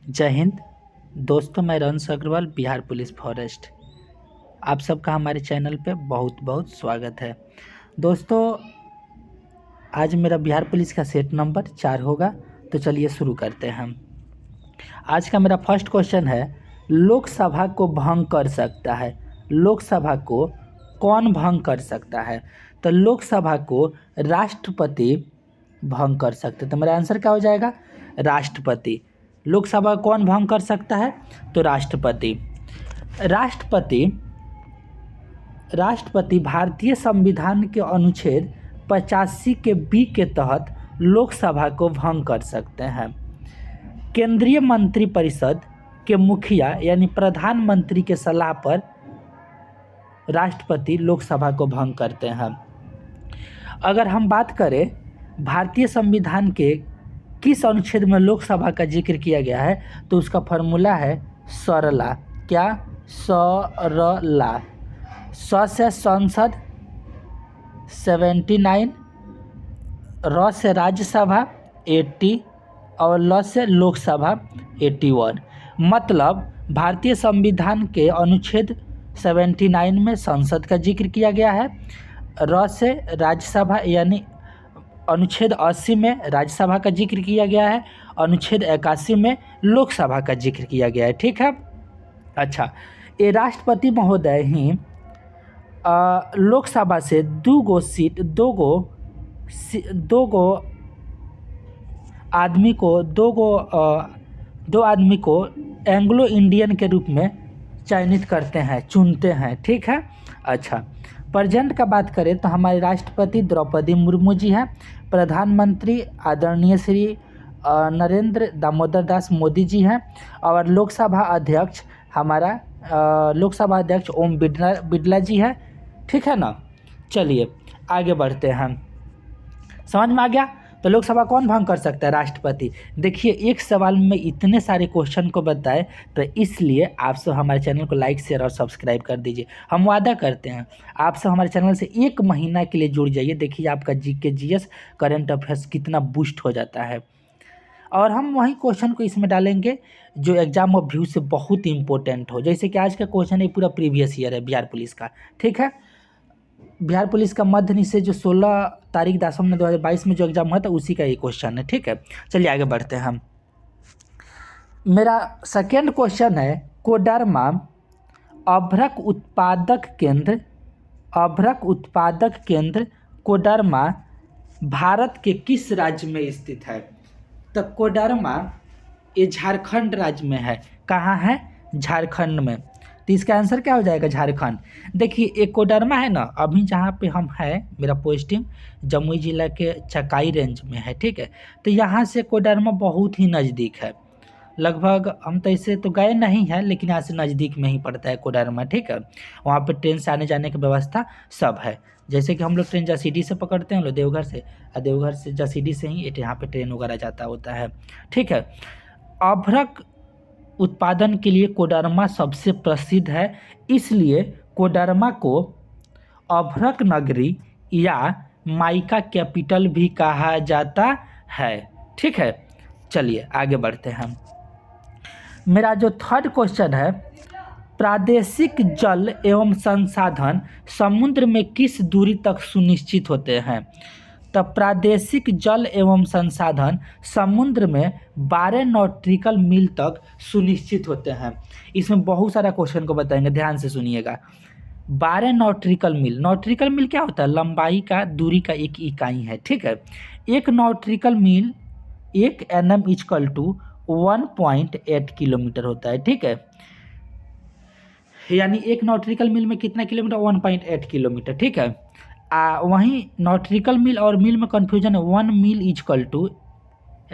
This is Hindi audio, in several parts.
जय हिंद दोस्तों, मैं रंस अग्रवाल, बिहार पुलिस फॉरेस्ट। आप सबका हमारे चैनल पे बहुत बहुत स्वागत है। दोस्तों, आज मेरा बिहार पुलिस का सेट नंबर 4 होगा, तो चलिए शुरू करते हैं हम। आज का मेरा फर्स्ट क्वेश्चन है, लोकसभा को भंग कर सकता है। लोकसभा को कौन भंग कर सकता है? तो लोकसभा को राष्ट्रपति भंग कर सकते। तो मेरा आंसर क्या हो जाएगा? राष्ट्रपति। लोकसभा कौन भंग कर सकता है? तो राष्ट्रपति। राष्ट्रपति राष्ट्रपति भारतीय संविधान के अनुच्छेद 85 के बी के तहत लोकसभा को भंग कर सकते हैं। केंद्रीय मंत्रिपरिषद के मुखिया यानी प्रधानमंत्री के सलाह पर राष्ट्रपति लोकसभा को भंग करते हैं। अगर हम बात करें भारतीय संविधान के किस अनुच्छेद में लोकसभा का जिक्र किया गया है, तो उसका फॉर्मूला है सरला। क्या? सरला। स से संसद 79, र से राज्यसभा 80 और ल से लोकसभा 81। मतलब भारतीय संविधान के अनुच्छेद 79 में संसद का जिक्र किया गया है, र से राज्यसभा यानी अनुच्छेद 80 में राज्यसभा का जिक्र किया गया है, अनुच्छेद 81 में लोकसभा का जिक्र किया गया है। ठीक है। अच्छा, ये राष्ट्रपति महोदय ही लोकसभा से दो आदमी को एंग्लो इंडियन के रूप में चयनित करते हैं, चुनते हैं। ठीक है। अच्छा, प्रेजेंट का बात करें तो हमारे राष्ट्रपति द्रौपदी मुर्मू जी हैं, प्रधानमंत्री आदरणीय श्री नरेंद्र दामोदर दास मोदी जी हैं, और लोकसभा अध्यक्ष हमारा लोकसभा अध्यक्ष ओम बिरला जी हैं। ठीक है ना। चलिए आगे बढ़ते हैं। समझ में आ गया? तो लोकसभा कौन भंग कर सकता है? राष्ट्रपति। देखिए, एक सवाल में इतने सारे क्वेश्चन को बताए, तो इसलिए आप सब हमारे चैनल को लाइक, शेयर और सब्सक्राइब कर दीजिए। हम वादा करते हैं आप सब हमारे चैनल से 1 महीना के लिए जुड़ जाइए। देखिए आपका जीके, जीएस, करंट अफेयर्स कितना बूस्ट हो जाता है। और हम वही क्वेश्चन को इसमें डालेंगे जो एग्जाम ऑफ व्यू से बहुत इंपॉर्टेंट हो। जैसे कि आज का क्वेश्चन है पूरा प्रीवियस ईयर है बिहार पुलिस का। ठीक है। बिहार पुलिस का मध्य निषेध जो 16 तारीख 10 महीने 2022 में जो एग्जाम हुआ था, उसी का ये क्वेश्चन है। ठीक है। चलिए आगे बढ़ते हैं हम। मेरा सेकेंड क्वेश्चन है, कोडरमा अभ्रक उत्पादक केंद्र कोडरमा भारत के किस राज्य में स्थित है? तो कोडरमा ये झारखंड राज्य में है। कहाँ है? झारखंड में। तो इसका आंसर क्या हो जाएगा? झारखंड। देखिए, एक कोडरमा है ना, अभी जहाँ पे हम हैं, मेरा पोस्टिंग जमुई जिला के चकाई रेंज में है। ठीक है। तो यहाँ से कोडरमा बहुत ही नज़दीक है। लगभग हम तो इससे तो गए नहीं हैं, लेकिन यहाँ से नज़दीक में ही पड़ता है कोडरमा। ठीक है। वहाँ पे ट्रेन से आने जाने की व्यवस्था सब है। जैसे कि हम लोग ट्रेन जसीडीह से पकड़ते हैं, लोग देवघर से, और देवघर से जसीडीह से ही यहाँ पे ट्रेन वगैरह जाता होता है। ठीक है। अभ्रक उत्पादन के लिए कोडरमा सबसे प्रसिद्ध है, इसलिए कोडरमा को अभ्रक नगरी या माइका कैपिटल भी कहा जाता है। ठीक है। चलिए आगे बढ़ते हैं। मेरा जो थर्ड क्वेश्चन है, प्रादेशिक जल एवं संसाधन समुद्र में किस दूरी तक सुनिश्चित होते हैं? तो प्रादेशिक जल एवं संसाधन समुद्र में 12 नॉटिकल मील तक सुनिश्चित होते हैं। इसमें बहुत सारा क्वेश्चन को बताएंगे, ध्यान से सुनिएगा। 12 नॉटिकल मील। नॉटिकल मील क्या होता है? लंबाई का, दूरी का एक इकाई है। ठीक है। 1 nautical mile 1 NM equal to 1.8 kilometre होता है। ठीक है। यानी 1 नॉटिकल मील में कितना किलोमीटर? 1.8 किलोमीटर। ठीक है। वहीं नॉटिकल मील और मील में कन्फ्यूजन है। 1 mile equal to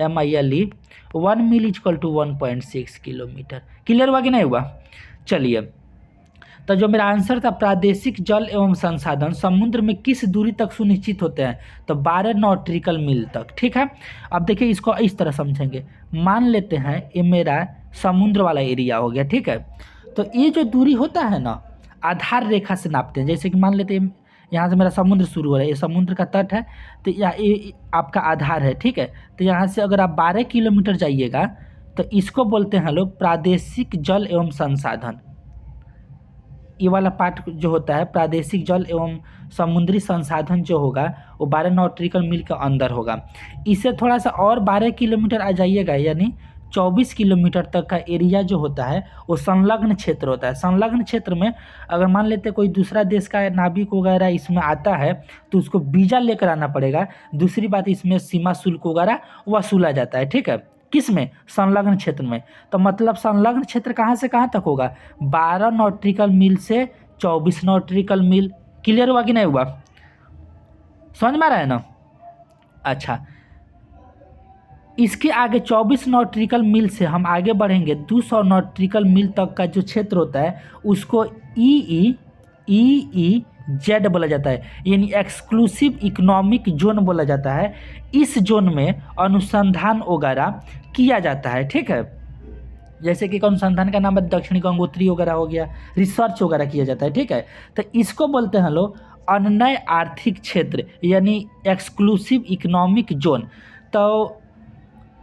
MILE 1 mile equal to 1.6 kilometre. Clear हुआ कि नहीं हुआ? चलिए, तो जो मेरा आंसर था, प्रादेशिक जल एवं संसाधन समुद्र में किस दूरी तक सुनिश्चित होते हैं? तो 12 नॉटिकल मील तक। ठीक है। अब देखिए, इसको इस तरह समझेंगे। मान लेते हैं ये मेरा समुद्र वाला एरिया हो गया। ठीक है। तो ये जो दूरी होता है ना, आधार रेखा से नापते हैं। जैसे कि मान लेते हैं यहाँ से मेरा समुद्र शुरू हो रहा है, ये समुद्र का तट है, तो ये आपका आधार है। ठीक है। तो यहाँ से अगर आप 12 किलोमीटर जाइएगा, तो तो इसको बोलते हैं लोग प्रादेशिक जल एवं संसाधन। ये वाला पार्ट जो होता है प्रादेशिक जल एवं समुद्री संसाधन जो होगा वो 12 नॉटिकल मील के अंदर होगा। इससे थोड़ा सा और 12 किलोमीटर आ जाइएगा, यानी 24 किलोमीटर तक का एरिया जो होता है वो संलग्न क्षेत्र होता है। संलग्न क्षेत्र में अगर मान लेते कोई दूसरा देश का नाविक वगैरह इसमें आता है तो उसको वीज़ा लेकर आना पड़ेगा। दूसरी बात, इसमें सीमा शुल्क वगैरह वसूला जाता है, ठीक है। किस में? संलग्न क्षेत्र में। तो मतलब संलग्न क्षेत्र कहाँ से कहाँ तक होगा? 12 नॉटिकल मील से 24 नॉटिकल मील। क्लियर हुआ कि नहीं हुआ? समझ में आ रहा है ना? अच्छा, इसके आगे 24 नॉटिकल मील से हम आगे बढ़ेंगे 200 नॉटिकल मील तक का जो क्षेत्र होता है उसको EEZ बोला जाता है, यानी एक्सक्लूसिव इकोनॉमिक जोन बोला जाता है। इस जोन में अनुसंधान वगैरह किया जाता है, ठीक है। जैसे कि अनुसंधान का नाम है दक्षिणी गंगोत्री वगैरह हो गया, रिसर्च वगैरह किया जाता है, ठीक है। तो इसको बोलते हैं लोग अनन्य आर्थिक क्षेत्र, यानी एक्सक्लूसिव इकोनॉमिक जोन। तो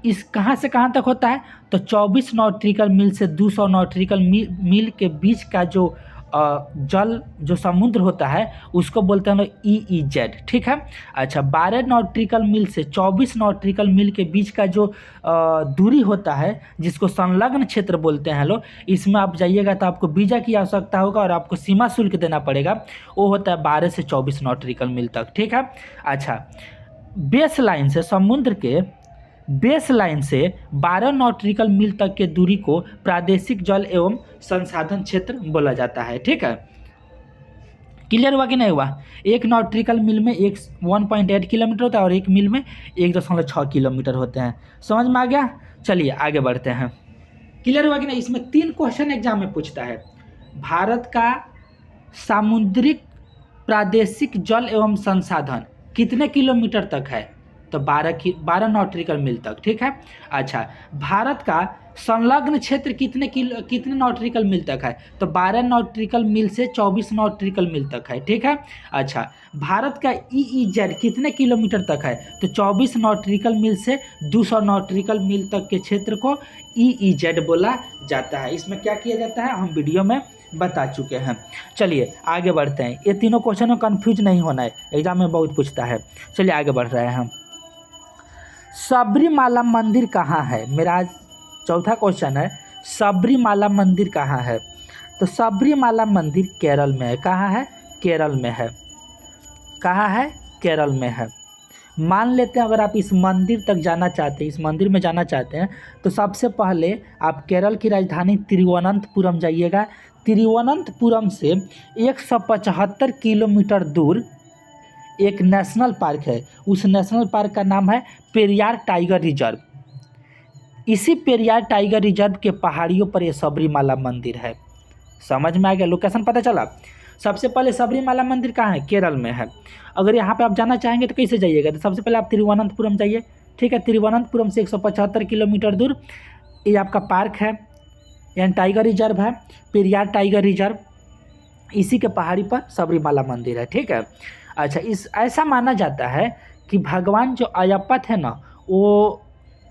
इस कहाँ से कहाँ तक होता है? तो 24 नॉटिकल मील से 200 नॉटिकल मील के बीच का जो जल जो समुद्र होता है उसको बोलते हैं EEZ, ठीक है। अच्छा, 12 नॉटिकल मील से 24 नॉटिकल मील के बीच का जो दूरी होता है जिसको संलग्न क्षेत्र बोलते हैं लोग, इसमें आप जाइएगा तो आपको वीज़ा की आवश्यकता होगा और आपको सीमा शुल्क देना पड़ेगा। वो होता है 12 से 24 नॉटिकल मील तक, ठीक है। अच्छा, बेस लाइन से समुद्र के बेस लाइन से 12 नॉटिकल मील तक के दूरी को प्रादेशिक जल एवं संसाधन क्षेत्र बोला जाता है, ठीक है। क्लियर हुआ कि नहीं हुआ? एक नॉटिकल मील में 1.8 किलोमीटर होता है और एक मील में 1.6 किलोमीटर होते हैं। समझ में आ गया? चलिए आगे बढ़ते हैं। क्लियर हुआ कि नहीं? इसमें 3 क्वेश्चन एग्जाम में पूछता है। भारत का सामुद्रिक प्रादेशिक जल एवं संसाधन कितने किलोमीटर तक है? तो 12 नॉटिकल मील तक, ठीक है। अच्छा, भारत का संलग्न क्षेत्र कितने नॉटिकल मील तक है? तो 12 नॉटिकल मील से 24 नॉटिकल मील तक है, ठीक है। अच्छा, भारत का EEZ कितने किलोमीटर तक है? तो 24 नॉटिकल मील से 200 नॉटिकल मील तक के क्षेत्र को EEZ बोला जाता है। इसमें क्या किया जाता है हम वीडियो में बता चुके हैं। चलिए आगे बढ़ते हैं। ये तीनों क्वेश्चन में कन्फ्यूज नहीं होना है, एग्जाम में बहुत पूछता है। चलिए आगे बढ़ रहे हैं हम। सबरीमाला मंदिर कहाँ है? मेरा चौथा क्वेश्चन है, सबरीमाला मंदिर कहाँ है? तो सबरीमाला मंदिर केरल में है। कहाँ है? केरल में है। कहाँ है? केरल में है। मान लेते हैं अगर आप इस मंदिर तक जाना चाहते हैं, इस मंदिर में जाना चाहते हैं, तो सबसे पहले आप केरल की राजधानी तिरुवनंतपुरम जाइएगा। तिरुवनंतपुरम से 175 किलोमीटर दूर एक नेशनल पार्क है। उस नेशनल पार्क का नाम है पेरियार टाइगर रिजर्व। इसी पेरियार टाइगर रिजर्व के पहाड़ियों पर यह सबरीमाला मंदिर है। समझ में आ गया? लोकेशन पता चला? सबसे पहले सबरीमाला मंदिर कहाँ है? केरल में है। अगर यहाँ पे आप जाना चाहेंगे तो कैसे जाइएगा? तो सबसे पहले आप तिरुवनंतपुरम जाइए, ठीक है। तिरुवनंतपुरम से 175 किलोमीटर दूर ये आपका पार्क है, यानी टाइगर रिजर्व है, पेरियार टाइगर रिजर्व। इसी के पहाड़ी पर सबरीमाला मंदिर है, ठीक है। अच्छा, ऐसा माना जाता है कि भगवान जो अयप्पा थे ना, वो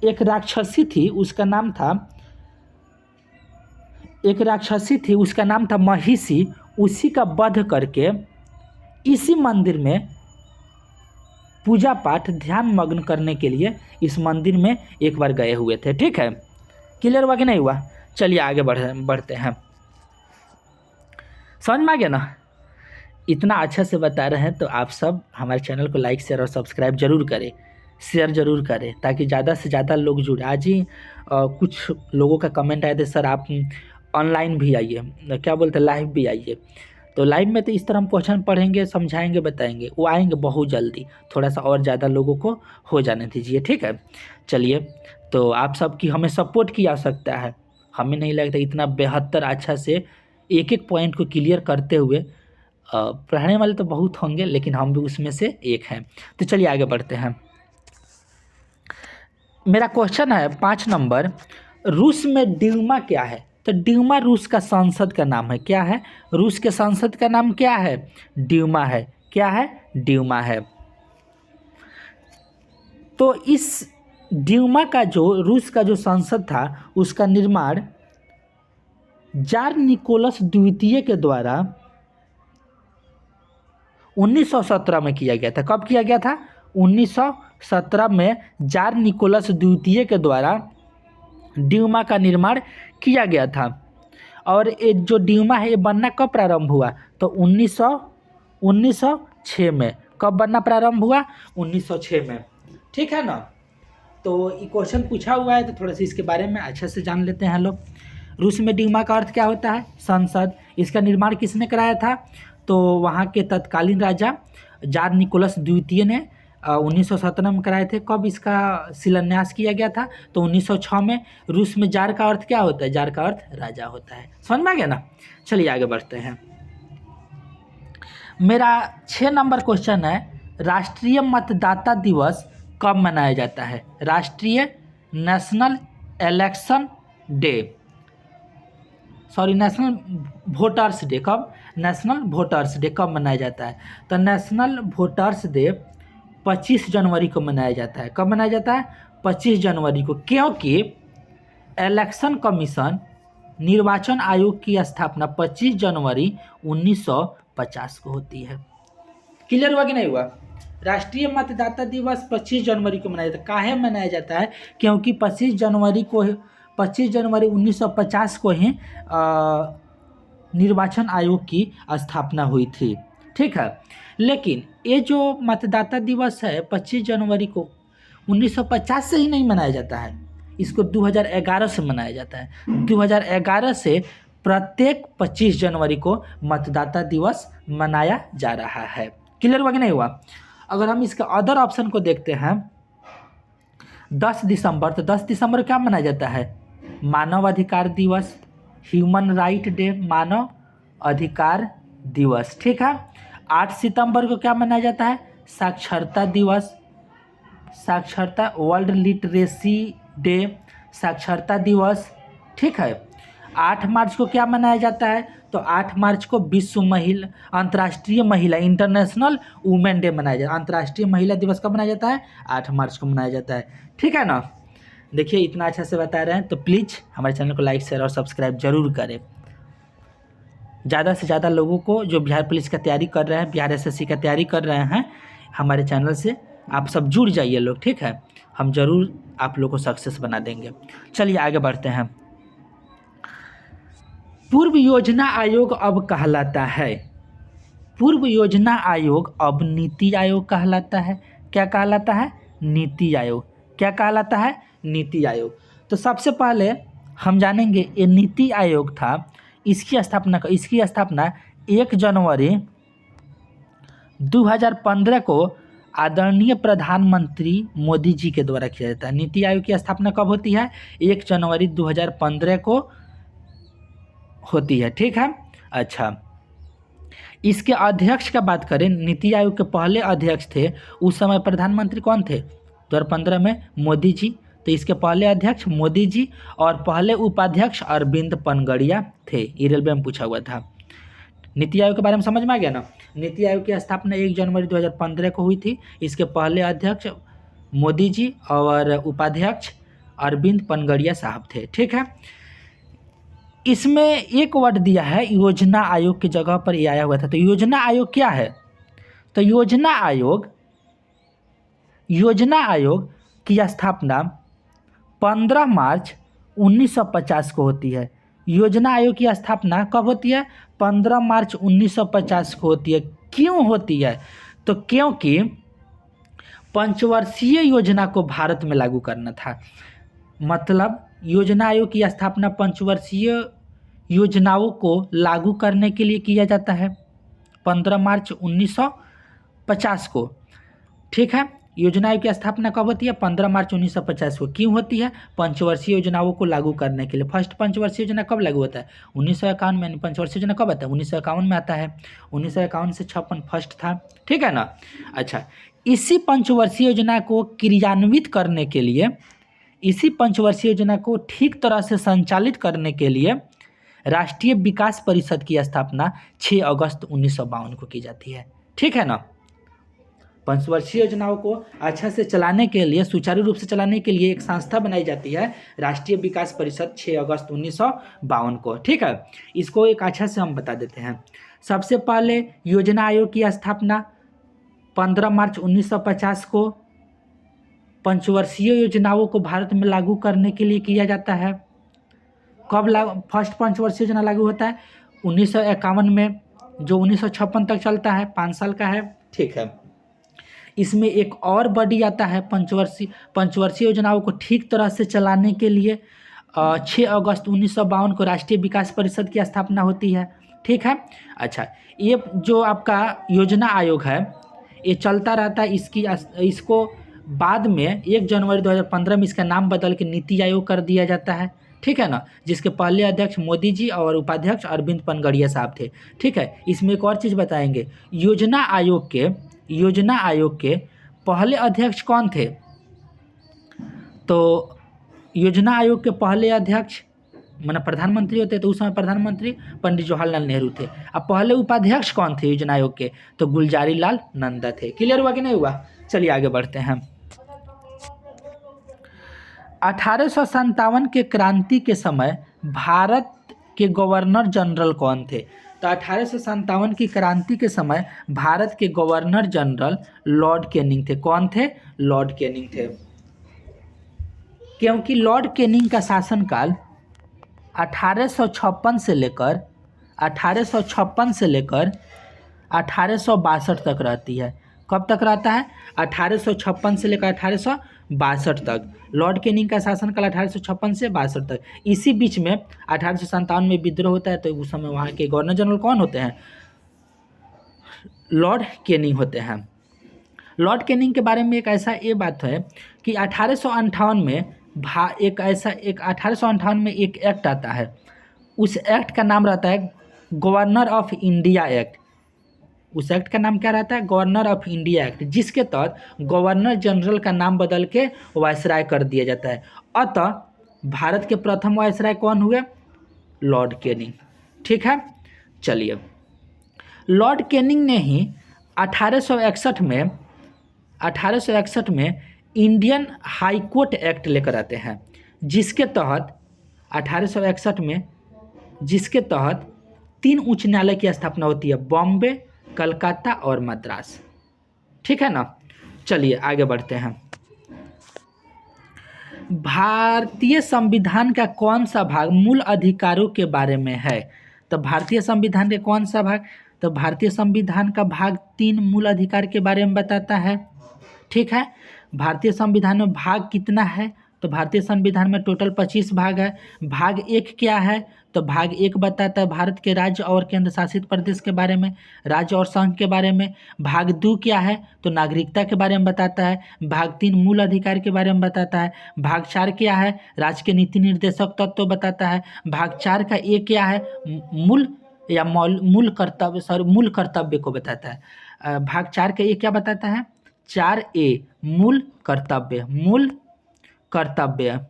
एक राक्षसी थी, उसका नाम था महिषी। उसी का वध करके इसी मंदिर में पूजा पाठ ध्यान मग्न करने के लिए इस मंदिर में एक बार गए हुए थे, ठीक है। क्लियर हुआ कि नहीं हुआ? चलिए आगे बढ़ते हैं। समझ में आ गया ना? इतना अच्छा से बता रहे हैं तो आप सब हमारे चैनल को लाइक शेयर और सब्सक्राइब जरूर करें, शेयर जरूर करें, ताकि ज़्यादा से ज़्यादा लोग जुड़े। आज ही कुछ लोगों का कमेंट आया था, सर आप ऑनलाइन भी आइए, क्या बोलते हैं, लाइव भी आइए। तो लाइव में तो इस तरह हम क्वेश्चन पढ़ेंगे, समझाएंगे, बताएंगे, वो आएंगे बहुत जल्दी। थोड़ा सा और ज़्यादा लोगों को हो जाने दीजिए, ठीक है। चलिए, तो आप सब की हमें सपोर्ट की आवश्यकता है। हमें नहीं लगता इतना बेहतर अच्छा से एक एक पॉइंट को क्लियर करते हुए पढ़ने वाले तो बहुत होंगे, लेकिन हम भी उसमें से एक हैं। तो चलिए आगे बढ़ते हैं। मेरा क्वेश्चन है 5 नंबर, रूस में ड्यूमा क्या है? तो ड्यूमा रूस का संसद का नाम है। क्या है? रूस के संसद का नाम क्या है? ड्यूमा है। क्या है? ड्यूमा है। तो इस ड्यूमा का जो रूस का जो संसद था उसका निर्माण जार निकोलस द्वितीय के द्वारा 1917 में किया गया था। कब किया गया था? 1917 में जार निकोलस द्वितीय के द्वारा ड्यूमा का निर्माण किया गया था। और ये जो ड्यूमा है ये बनना कब प्रारंभ हुआ? तो 1906 में। कब बनना प्रारंभ हुआ? 1906 में। ठीक है ना। तो ये क्वेश्चन पूछा हुआ है तो थोड़ा सा इसके बारे में अच्छे से जान लेते हैं लोग। रूस में ड्यूमा का अर्थ क्या होता है? संसद। इसका निर्माण किसने कराया था? तो वहाँ के तत्कालीन राजा जार निकोलस द्वितीय ने 1917 में कराए थे। कब इसका शिलान्यास किया गया था? तो 1906 में। रूस में जार का अर्थ क्या होता है? जार का अर्थ राजा होता है। समझ में आ गया ना। चलिए आगे बढ़ते हैं। मेरा 6 नंबर क्वेश्चन है, राष्ट्रीय मतदाता दिवस कब मनाया जाता है? राष्ट्रीय national election day, sorry national voters day. कब? नेशनल वोटर्स डे कब मनाया जाता है? तो नेशनल वोटर्स डे 25 जनवरी को मनाया जाता है। कब मनाया जाता है? 25 जनवरी को। क्योंकि इलेक्शन कमीशन निर्वाचन आयोग की स्थापना 25 जनवरी 1950 को होती है। क्लियर हुआ कि नहीं हुआ? राष्ट्रीय मतदाता दिवस 25 जनवरी को मनाया जाता है। काहे मनाया जाता है? क्योंकि 25 जनवरी 1950 को ही निर्वाचन आयोग की स्थापना हुई थी। ठीक है। लेकिन ये जो मतदाता दिवस है 25 जनवरी को 1950 से ही नहीं मनाया जाता है, इसको 2011 से मनाया जाता है। 2011 से प्रत्येक 25 जनवरी को मतदाता दिवस मनाया जा रहा है। क्लियर हुआ कि नहीं हुआ? अगर हम इसके अदर ऑप्शन को देखते हैं 10 दिसंबर, तो 10 दिसंबर क्या मनाया जाता है? मानव अधिकार दिवस, ह्यूमन राइट डे, मानव अधिकार दिवस। ठीक है। 8 सितंबर को क्या मनाया जाता है? साक्षरता दिवस, साक्षरता वर्ल्ड लिटरेसी डे, साक्षरता दिवस। ठीक है। 8 मार्च को क्या मनाया जाता है? तो 8 मार्च को विश्व महिला अंतर्राष्ट्रीय महिला इंटरनेशनल वुमेन डे मनाया जाता है। अंतर्राष्ट्रीय महिला दिवस कब मनाया जाता है? 8 मार्च को मनाया जाता है। ठीक है ना। देखिए इतना अच्छा से बता रहे हैं तो प्लीज़ हमारे चैनल को लाइक शेयर और सब्सक्राइब जरूर करें। ज़्यादा से ज़्यादा लोगों को जो बिहार पुलिस का तैयारी कर रहे हैं, बिहार एसएससी का तैयारी कर रहे हैं, हमारे चैनल से आप सब जुड़ जाइए लोग। ठीक है। हम जरूर आप लोग को सक्सेस बना देंगे। चलिए आगे बढ़ते हैं। पूर्व योजना आयोग अब कहलाता है, पूर्व योजना आयोग अब नीति आयोग कहलाता है। क्या कहलाता है? नीति आयोग। क्या कहलाता है? नीति आयोग। तो सबसे पहले हम जानेंगे ये नीति आयोग था, इसकी स्थापना 1 जनवरी 2015 को आदरणीय प्रधानमंत्री मोदी जी के द्वारा किया जाता है। नीति आयोग की स्थापना कब होती है? 1 जनवरी 2015 को होती है। ठीक है। अच्छा, इसके अध्यक्ष का बात करें, नीति आयोग के पहले अध्यक्ष थे उस समय प्रधानमंत्री कौन थे? 2015 में मोदी जी। तो इसके पहले अध्यक्ष मोदी जी और पहले उपाध्यक्ष अरविंद पनगड़िया थे। ये रेलवे में पूछा हुआ था। नीति आयोग के बारे में समझ में आ गया ना। नीति आयोग की स्थापना 1 जनवरी 2015 को हुई थी। इसके पहले अध्यक्ष मोदी जी और उपाध्यक्ष अरविंद पनगड़िया साहब थे। ठीक है। इसमें एक वर्ड दिया है योजना आयोग की जगह पर ये आया हुआ था। तो योजना आयोग क्या है? तो योजना आयोग की स्थापना 15 मार्च 1950 को होती है। योजना आयोग की स्थापना कब होती है? 15 मार्च 1950 को होती है। क्यों होती है? तो क्योंकि पंचवर्षीय योजना को भारत में लागू करना था। मतलब योजना आयोग की स्थापना पंचवर्षीय योजनाओं को लागू करने के लिए किया जाता है 15 मार्च 1950 को। ठीक है। योजना आयोग की स्थापना कब होती है? 15 मार्च 1950 को। क्यों होती है? पंचवर्षीय योजनाओं को लागू करने के लिए। फर्स्ट पंचवर्षीय योजना कब लागू होता है? 1951 में। पंचवर्षीय योजना कब आता है? 1951 में आता है। 1951 से 56 फर्स्ट था। ठीक है ना। अच्छा, इसी पंचवर्षीय योजना को क्रियान्वित करने के लिए, इसी पंचवर्षीय योजना को ठीक तरह से संचालित करने के लिए राष्ट्रीय विकास परिषद की स्थापना 6 अगस्त 1952 को की जाती है। ठीक है ना। पंचवर्षीय योजनाओं को अच्छा से चलाने के लिए, सुचारू रूप से चलाने के लिए एक संस्था बनाई जाती है, राष्ट्रीय विकास परिषद, 6 अगस्त 1952 को। ठीक है, इसको एक अच्छा से हम बता देते हैं। सबसे पहले योजना आयोग की स्थापना 15 मार्च 1950 को पंचवर्षीय योजनाओं को भारत में लागू करने के लिए किया जाता है। कब फर्स्ट पंचवर्षीय योजना लागू होता है? 1951 में, जो 1956 तक चलता है, 5 साल का है। ठीक है, इसमें एक और बॉडी आता है पंचवर्षीय योजनाओं को ठीक तरह से चलाने के लिए 6 अगस्त 1952 को राष्ट्रीय विकास परिषद की स्थापना होती है। ठीक है, अच्छा, ये जो आपका योजना आयोग है ये चलता रहता है। इसको बाद में 1 जनवरी 2015 में इसका नाम बदल के नीति आयोग कर दिया जाता है। ठीक है ना, जिसके पहले अध्यक्ष मोदी जी और उपाध्यक्ष अरविंद पनगड़िया साहब थे। ठीक है, इसमें एक और चीज़ बताएंगे, योजना आयोग के पहले अध्यक्ष कौन थे? तो योजना आयोग के पहले अध्यक्ष माना प्रधानमंत्री होते, तो उस समय प्रधानमंत्री पंडित जवाहरलाल नेहरू थे। अब पहले उपाध्यक्ष कौन थे योजना आयोग के? तो गुलजारी लाल नंदा थे। क्लियर हुआ कि नहीं हुआ? चलिए आगे बढ़ते हैं। 1857 के क्रांति के समय भारत के गवर्नर जनरल कौन थे? तो 1857 की क्रांति के समय भारत के गवर्नर जनरल लॉर्ड कैनिंग थे। कौन थे? लॉर्ड कैनिंग थे। क्योंकि लॉर्ड कैनिंग का शासनकाल 1856 से लेकर 1862 तक रहती है। कब तक रहता है? 1856 से लेकर 1862 तक। लॉर्ड कैनिंग का शासनकाल 1856 से 62 तक। इसी बीच में 1857 में विद्रोह होता है, तो उस समय वहाँ के गवर्नर जनरल कौन होते हैं? लॉर्ड कैनिंग होते हैं। लॉर्ड कैनिंग के बारे में एक ऐसा ये बात है कि 1858 में एक 1858 में एक एक्ट आता है। उस एक्ट का नाम रहता है गवर्नर ऑफ इंडिया एक्ट। उस एक्ट का नाम क्या रहता है? गवर्नर ऑफ इंडिया एक्ट, जिसके तहत गवर्नर जनरल का नाम बदल के वायसराय कर दिया जाता है। अतः भारत के प्रथम वायसराय कौन हुए? Lord Canning. ठीक है, चलिए, लॉर्ड कैनिंग ने ही 1861 में इंडियन हाई कोर्ट एक्ट लेकर आते हैं, जिसके तहत 3 उच्च न्यायालय की स्थापना होती है, बॉम्बे, कलकत्ता और मद्रास। ठीक है ना, चलिए आगे बढ़ते हैं। भारतीय संविधान का कौन सा भाग मूल अधिकारों के बारे में है? तो भारतीय संविधान के कौन सा भाग? तो भारतीय संविधान का भाग 3 मूल अधिकार के बारे में बताता है। ठीक है, भारतीय संविधान में भाग कितना है? तो भारतीय संविधान में टोटल 25 भाग है। भाग 1 क्या है? तो भाग 1 बताता है भारत के राज्य और केंद्र शासित प्रदेश के बारे में, राज्य और संघ के बारे में। भाग 2 क्या है? तो नागरिकता के बारे में बताता है। भाग 3 मूल अधिकार के बारे में बताता है। भाग 4 क्या है? राज्य के नीति निर्देशक तत्व बताता है। भाग 4 का ए क्या है? मूल कर्तव्य को बताता है। भाग 4 का ए क्या बताता है? 4A मूल कर्तव्य।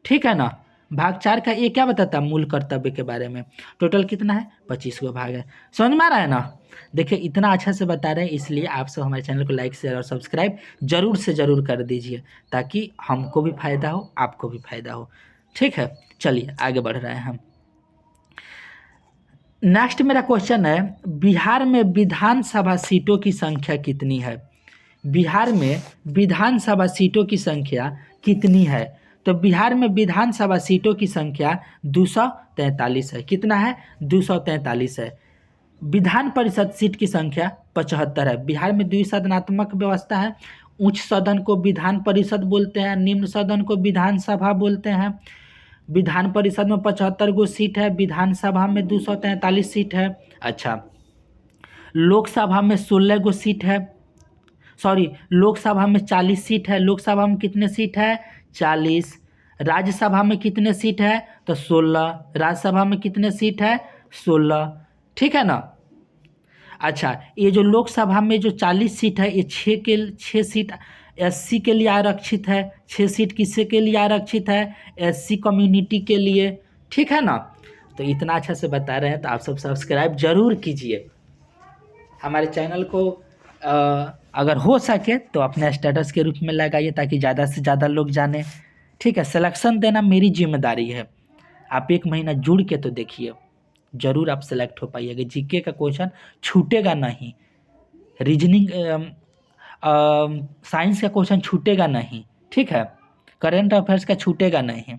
ठीक है ना, भाग 4 का ए क्या बताता है? मूल कर्तव्य के बारे में। टोटल कितना है? 25 गो भाग है। समझ में आ रहा है ना? देखिए, इतना अच्छा से बता रहे हैं, इसलिए आप सब हमारे चैनल को लाइक, शेयर और सब्सक्राइब जरूर से ज़रूर कर दीजिए, ताकि हमको भी फायदा हो, आपको भी फायदा हो। ठीक है, चलिए आगे बढ़ रहे हैं हम। नेक्स्ट मेरा क्वेश्चन है, बिहार में विधानसभा सीटों की संख्या कितनी है? बिहार में विधानसभा सीटों की संख्या कितनी है? तो बिहार में विधानसभा सीटों की संख्या 243 है। कितना है? 243 है। विधान परिषद सीट की संख्या 75 है। बिहार में द्विसदनात्मक व्यवस्था है। उच्च सदन को विधान परिषद बोलते हैं, निम्न सदन को विधानसभा बोलते हैं। विधान परिषद में 75 गो सीट है, विधानसभा में 243 सीट है। अच्छा, लोकसभा में 16 गो सीट है। लोकसभा में 40 सीट है। लोकसभा में कितने सीट है? 40। राज्यसभा में कितने सीट है? तो 16। राज्यसभा में कितने सीट है? 16। ठीक है ना? अच्छा, ये जो लोकसभा में जो 40 सीट है, ये 6 सीट SC के लिए आरक्षित है। 6 सीट किसके के लिए आरक्षित है? SC कम्युनिटी के लिए। ठीक है ना? तो इतना अच्छा से बता रहे हैं, तो आप सब सब्सक्राइब जरूर कीजिए हमारे चैनल को। अगर हो सके तो अपने स्टेटस के रूप में लगाइए ताकि ज़्यादा से ज़्यादा लोग जाने। ठीक है, सिलेक्शन देना मेरी जिम्मेदारी है। आप 1 महीना जुड़ के तो देखिए, ज़रूर आप सेलेक्ट हो पाइएगा। जीके का क्वेश्चन छूटेगा नहीं, रीजनिंग साइंस का क्वेश्चन छूटेगा नहीं। ठीक है, करेंट अफेयर्स का छूटेगा नहीं।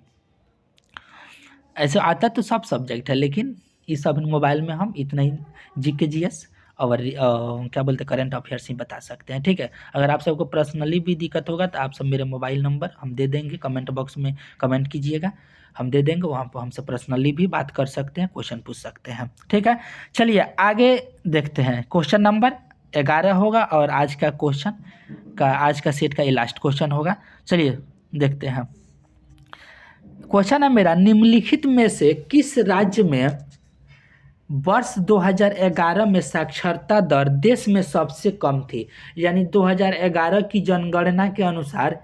ऐसे आता तो सब सब्जेक्ट है, लेकिन इस सब मोबाइल में हम इतना ही जीके जीएस और क्या बोलते हैं करेंट अफेयर्स ही बता सकते हैं। ठीक है, अगर आप सबको पर्सनली भी दिक्कत होगा तो आप सब मेरे मोबाइल नंबर हम दे देंगे, कमेंट बॉक्स में कमेंट कीजिएगा, हम दे देंगे। वहाँ पर हमसे पर्सनली भी बात कर सकते हैं, क्वेश्चन पूछ सकते हैं। ठीक है, चलिए आगे देखते हैं। क्वेश्चन नंबर 11 होगा और आज का सेट का ये लास्ट क्वेश्चन होगा। चलिए देखते हैं। क्वेश्चन है मेरा, निम्नलिखित में से किस राज्य में वर्ष 2011 में साक्षरता दर देश में सबसे कम थी? यानी 2011 की जनगणना के अनुसार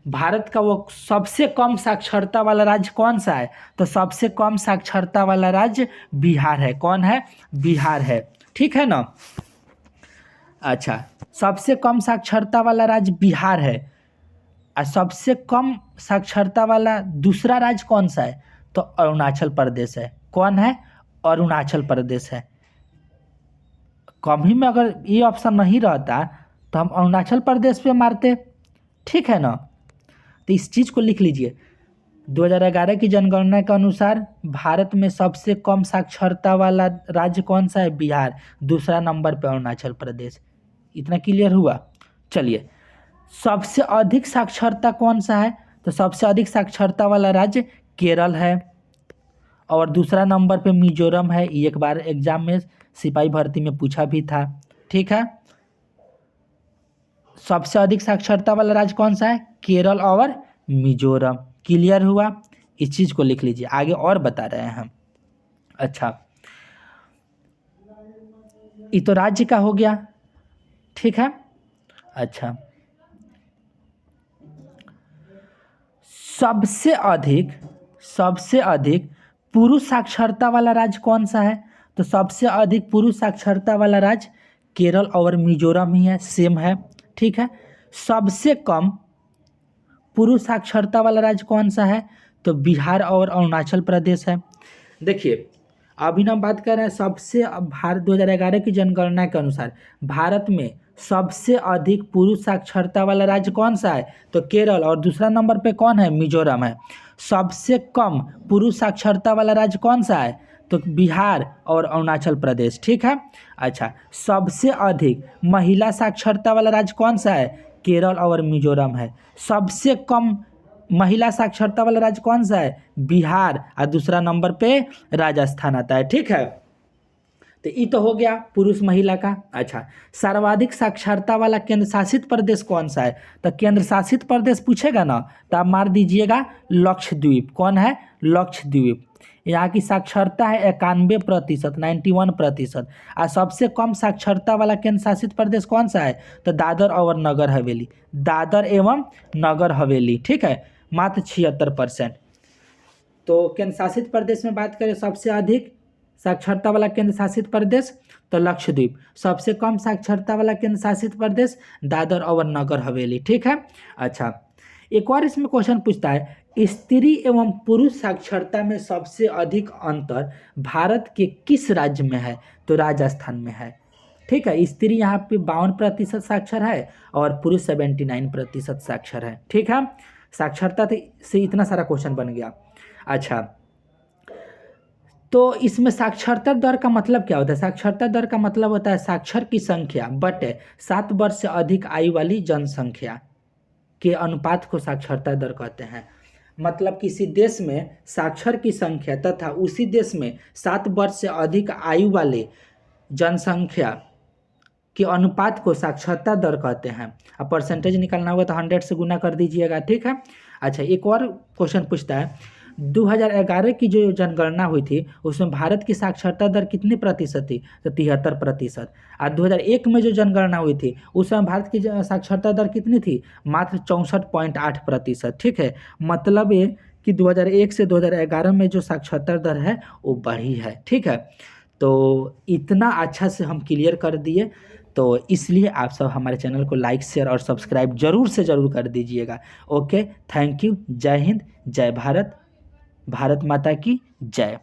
भारत का वो सबसे कम साक्षरता वाला राज्य कौन सा है? तो सबसे कम साक्षरता वाला राज्य बिहार है। कौन है? बिहार है। ठीक है ना? अच्छा, सबसे कम साक्षरता वाला राज्य बिहार है और सबसे कम साक्षरता वाला दूसरा राज्य कौन सा है? तो अरुणाचल प्रदेश है। कौन है? अरुणाचल प्रदेश है। कम ही में अगर ये ऑप्शन नहीं रहता तो हम अरुणाचल प्रदेश पे मारते। ठीक है ना? तो इस चीज़ को लिख लीजिए। 2011 की जनगणना के अनुसार भारत में सबसे कम साक्षरता वाला राज्य कौन सा है? बिहार। दूसरा नंबर पे अरुणाचल प्रदेश। इतना क्लियर हुआ? चलिए, सबसे अधिक साक्षरता कौन सा है? तो सबसे अधिक साक्षरता वाला राज्य केरल है और दूसरा नंबर पे मिजोरम है। एक बार एग्जाम में सिपाही भर्ती में पूछा भी था। ठीक है, सबसे अधिक साक्षरता वाला राज्य कौन सा है? केरल और मिजोरम। क्लियर हुआ? इस चीज को लिख लीजिए, आगे और बता रहे हैं हम। अच्छा, ये तो राज्य का हो गया। ठीक है, अच्छा, सबसे अधिक पुरुष साक्षरता वाला राज्य कौन सा है? तो सबसे अधिक पुरुष साक्षरता वाला राज्य केरल और मिजोरम ही है, सेम है। ठीक है, सबसे कम पुरुष साक्षरता वाला राज्य कौन सा है? तो बिहार और अरुणाचल प्रदेश है। देखिए, अभी हम बात कर रहे हैं सबसे भारत 2011 की जनगणना के अनुसार भारत में सबसे अधिक पुरुष साक्षरता वाला राज्य कौन सा है? तो केरल और दूसरा नंबर पे कौन है? मिजोरम है। सबसे कम पुरुष साक्षरता वाला राज्य कौन सा है? तो बिहार और अरुणाचल प्रदेश। ठीक है, अच्छा, सबसे अधिक महिला साक्षरता वाला राज्य कौन सा है? केरल और मिजोरम है। सबसे कम महिला साक्षरता वाला राज्य कौन सा है? बिहार और दूसरा नंबर पे राजस्थान आता है। ठीक है, तो ये तो हो गया पुरुष महिला का। अच्छा, सर्वाधिक साक्षरता वाला केंद्र शासित प्रदेश कौन सा है? तो केंद्र शासित प्रदेश पूछेगा ना तो आप मार दीजिएगा लक्षद्वीप। कौन है? लक्षद्वीप। यहाँ की साक्षरता है 91%, 91%। और सबसे कम साक्षरता वाला केंद्र शासित प्रदेश कौन सा है? तो दादर और नगर हवेली। दादर एवं नगर हवेली। ठीक है, मात्र 76%। तो केंद्र शासित प्रदेश में बात करें, सबसे अधिक साक्षरता वाला केंद्र शासित प्रदेश तो लक्षद्वीप। सबसे कम साक्षरता वाला केंद्र शासित प्रदेश दादर और नगर हवेली। ठीक है, अच्छा, एक और इसमें क्वेश्चन पूछता है, स्त्री एवं पुरुष साक्षरता में सबसे अधिक अंतर भारत के किस राज्य में है? तो राजस्थान में है। ठीक है, स्त्री यहाँ पे 52% साक्षर है और पुरुष 79% साक्षर है। ठीक है, साक्षरता से इतना सारा क्वेश्चन बन गया। अच्छा, तो इसमें साक्षरता दर का मतलब क्या होता है? साक्षरता दर का मतलब होता है साक्षर की संख्या बटे 7 वर्ष से अधिक आयु वाली जनसंख्या के अनुपात को साक्षरता दर कहते हैं। मतलब किसी देश में साक्षर की संख्या तथा उसी देश में 7 वर्ष से अधिक आयु वाले जनसंख्या के अनुपात को साक्षरता दर कहते हैं। अब परसेंटेज निकालना होगा तो 100 से गुना कर दीजिएगा। ठीक है, अच्छा, एक और क्वेश्चन पूछता है, 2011 की जो जनगणना हुई थी उसमें भारत की साक्षरता दर कितनी प्रतिशत थी? तो 73%। और 2001 में जो जनगणना हुई थी उस समय भारत की साक्षरता दर कितनी थी? मात्र 64.8%। ठीक है, मतलब ये कि 2001 से 2011 में जो साक्षरता दर है वो बढ़ी है। ठीक है, तो इतना अच्छा से हम क्लियर कर दिए। तो इसलिए आप सब हमारे चैनल को लाइक शेयर और सब्सक्राइब ज़रूर से ज़रूर कर दीजिएगा। Okay, thank you. जय हिंद, जय भारत, भारत माता की जय।